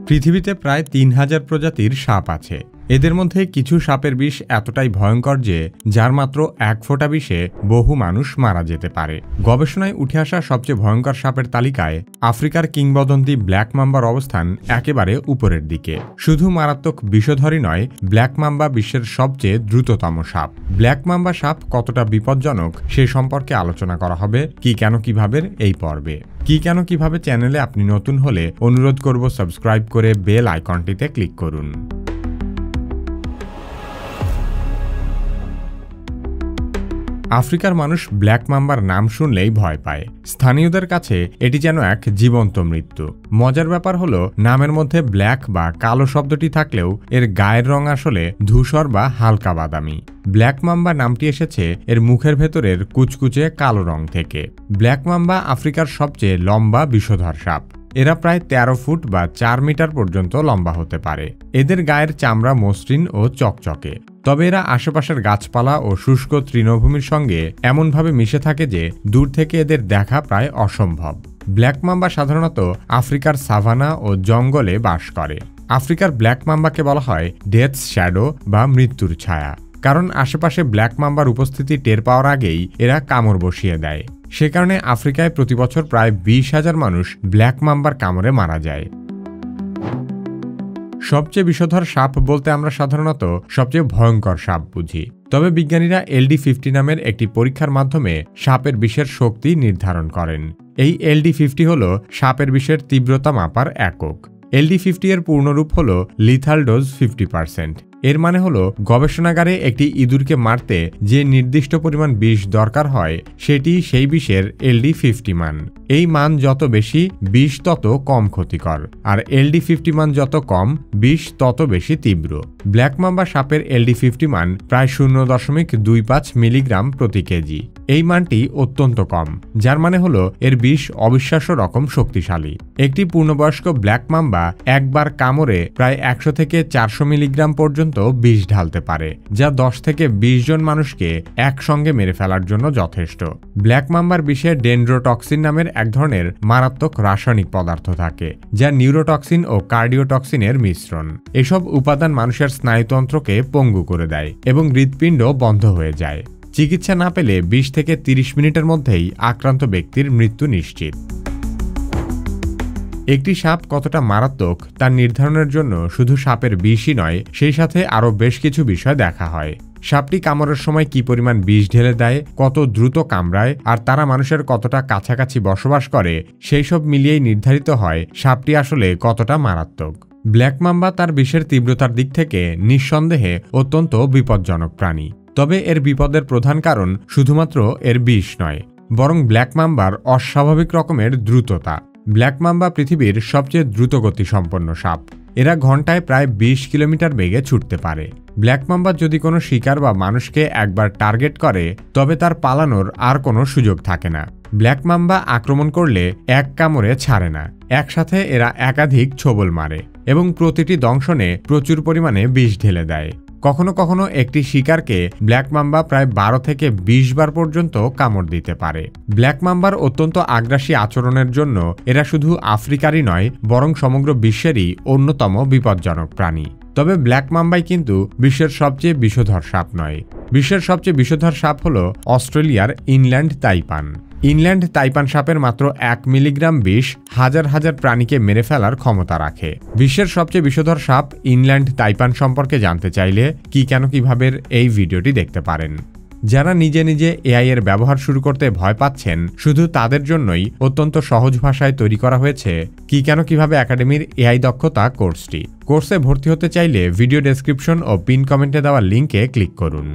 পৃথিবীতে প্রায় ৩,০০০ প্রজাতির সাপ আছে। এদের মধ্যে কিছু সাপের বিষ এতটাই ভয়ঙ্কর যে যার মাত্র ১ ফোঁটা বিষে বহু মানুষ মারা যেতে পারে। গবেষণায় উঠে আসা সবচেয়ে ভয়ঙ্কর সাপের তালিকায় আফ্রিকার কিংবদন্তি ব্ল্যাক মাম্বার অবস্থান একেবারে উপরের দিকে। শুধু মারাত্মক বিষধরই নয়, ব্ল্যাক মাম্বা বিশ্বের সবচেয়ে দ্রুততম সাপ। ব্ল্যাক মাম্বা সাপ কতটা বিপজ্জনক সে সম্পর্কে আলোচনা করা হবে কি কেন কিভাবে এই পর্বে। কি কেন কিভাবে চ্যানেলে আপনি নতুন হলে অনুরোধ করব সাবস্ক্রাইব করে বেল আইকনটিতে ক্লিক করুন। আফ্রিকার মানুষ ব্ল্যাক মাম্বার নাম শুনলেই ভয় পায়। স্থানীয়দের কাছে এটি যেন এক জীবন্ত মৃত্যু। মজার ব্যাপার হলো, নামের মধ্যে ব্ল্যাক বা কালো শব্দটি থাকলেও এর গায়ের রং আসলে ধূসর বা হালকা বাদামি। ব্ল্যাক মাম্বা নামটি এসেছে এর মুখের ভেতরের কুচকুচে কালো রং থেকে। ব্ল্যাক মাম্বা আফ্রিকার সবচেয়ে লম্বা বিষধর সাপ। এরা প্রায় ১৩ ফুট বা ৪ মিটার পর্যন্ত লম্বা হতে পারে। এদের গায়ের চামড়া মসৃণ ও চকচকে। তবে এরা আশেপাশের গাছপালা ও শুষ্ক তৃণভূমির সঙ্গে এমনভাবে মিশে থাকে যে দূর থেকে এদের দেখা প্রায় অসম্ভব। ব্ল্যাক মাম্বা সাধারণত আফ্রিকার সাভানা ও জঙ্গলে বাস করে। আফ্রিকার ব্ল্যাক মাম্বাকে বলা হয় ডেথ শ্যাডো বা মৃত্যুর ছায়া, কারণ আশেপাশে ব্ল্যাক মাম্বার উপস্থিতি টের পাওয়ার আগেই এরা কামড় বসিয়ে দেয়। সে কারণে আফ্রিকায় প্রতি বছর প্রায় ২০,০০০ মানুষ ব্ল্যাক মাম্বার কামড়ে মারা যায়। সবচেয়ে বিষধর সাপ বলতে আমরা সাধারণত সবচেয়ে ভয়ঙ্কর সাপ বুঝি। তবে বিজ্ঞানীরা LD50 নামের একটি পরীক্ষার মাধ্যমে সাপের বিষের শক্তি নির্ধারণ করেন। এই LD50 হল সাপের বিষের তীব্রতা মাপার একক। LD50 এর পূর্ণরূপ হল লিথাল ডোজ 50%। এর মানে হলো গবেষণাগারে একটি ইঁদুরকে মারতে যে নির্দিষ্ট পরিমাণ বিষ দরকার হয় সেটি সেই বিষের LD50 মান। এই মান যত বেশি, বিষ তত কম ক্ষতিকর, আর LD50 মান যত কম, বিষ তত বেশি তীব্র। ব্ল্যাক মাম্বা সাপের LD50 মান প্রায় 0.25 মিলিগ্রাম প্রতি কেজি। এই মানটি অত্যন্ত কম, যার মানে হলো এর বিষ অবিশ্বাস্য রকম শক্তিশালী। একটি পূর্ণবয়স্ক ব্ল্যাক মাম্বা একবার কামড়ে প্রায় ১০০ থেকে ৪০০ মিলিগ্রাম পর্যন্ত বিষ ঢালতে পারে, যা ১০ থেকে ২০ জন মানুষকে একসঙ্গে মেরে ফেলার জন্য যথেষ্ট। ব্ল্যাক মাম্বার বিষে ডেন্ড্রোটক্সিন নামের এক ধরনের মারাত্মক রাসায়নিক পদার্থ থাকে, যা নিউরোটক্সিন ও কার্ডিওটক্সিনের মিশ্রণ। এসব উপাদান মানুষের স্নায়ুতন্ত্রকে পঙ্গু করে দেয় এবং হৃৎপিণ্ড বন্ধ হয়ে যায়। চিকিৎসা না পেলে ২০ থেকে ৩০ মিনিটের মধ্যেই আক্রান্ত ব্যক্তির মৃত্যু নিশ্চিত। একটি সাপ কতটা মারাত্মক তা নির্ধারণের জন্য শুধু সাপের বিষই নয়, সেই সাথে আরও বেশ কিছু বিষয় দেখা হয়। সাপটি কামড়ের সময় কি পরিমাণ বিষ ঢেলে দেয়, কত দ্রুত কামড়ায়, আর তারা মানুষের কতটা কাছাকাছি বসবাস করে, সেই সব মিলিয়েই নির্ধারিত হয় সাপটি আসলে কতটা মারাত্মক। ব্ল্যাক মাম্বা তার বিষের তীব্রতার দিক থেকে নিঃসন্দেহে অত্যন্ত বিপজ্জনক প্রাণী। তবে এর বিপদের প্রধান কারণ শুধুমাত্র এর বিষ নয়, বরং ব্ল্যাক মাম্বার অস্বাভাবিক রকমের দ্রুততা। ব্ল্যাক মাম্বা পৃথিবীর সবচেয়ে দ্রুতগতি সম্পন্ন সাপ। এরা ঘন্টায় প্রায় ২০ কিলোমিটার বেগে ছুটতে পারে। ব্ল্যাক মাম্বা যদি কোনো শিকার বা মানুষকে একবার টার্গেট করে, তবে তার পালানোর আর কোনো সুযোগ থাকে না। ব্ল্যাক মাম্বা আক্রমণ করলে এক কামড়ে ছাড়ে না, একসাথে এরা একাধিক ছোবল মারে এবং প্রতিটি দংশনে প্রচুর পরিমাণে বিষ ঢেলে দেয়। কখনো কখনো একটি শিকারকে ব্ল্যাক মাম্বা প্রায় ১২ থেকে ২০ বার পর্যন্ত কামড় দিতে পারে। ব্ল্যাক মাম্বার অত্যন্ত আগ্রাসী আচরণের জন্য এরা শুধু আফ্রিকারই নয়, বরং সমগ্র বিশ্বেরই অন্যতম বিপজ্জনক প্রাণী। তবে ব্ল্যাক মাম্বাই কিন্তু বিশ্বের সবচেয়ে বিষধর সাপ নয়। বিশ্বের সবচেয়ে বিষধর সাপ হল অস্ট্রেলিয়ার ইনল্যান্ড তাইপান। ইনল্যান্ড তাইপান সাপের মাত্র ১ মিলিগ্রাম বিষ হাজার হাজার প্রাণীকে মেরে ফেলার ক্ষমতা রাখে। বিশ্বের সবচেয়ে বিষধর সাপ ইনল্যান্ড তাইপান সম্পর্কে জানতে চাইলে কি কেন কিভাবে এই ভিডিওটি দেখতে পারেন। যারা নিজে নিজে AI এর ব্যবহার শুরু করতে ভয় পাচ্ছেন, শুধু তাদের জন্যই অত্যন্ত সহজ ভাষায় তৈরি করা হয়েছে কি কেন কিভাবে একাডেমির AI দক্ষতা কোর্সটি। কোর্সে ভর্তি হতে চাইলে ভিডিও ডেসক্রিপশন ও পিন কমেন্টে দেওয়া লিঙ্কে ক্লিক করুন।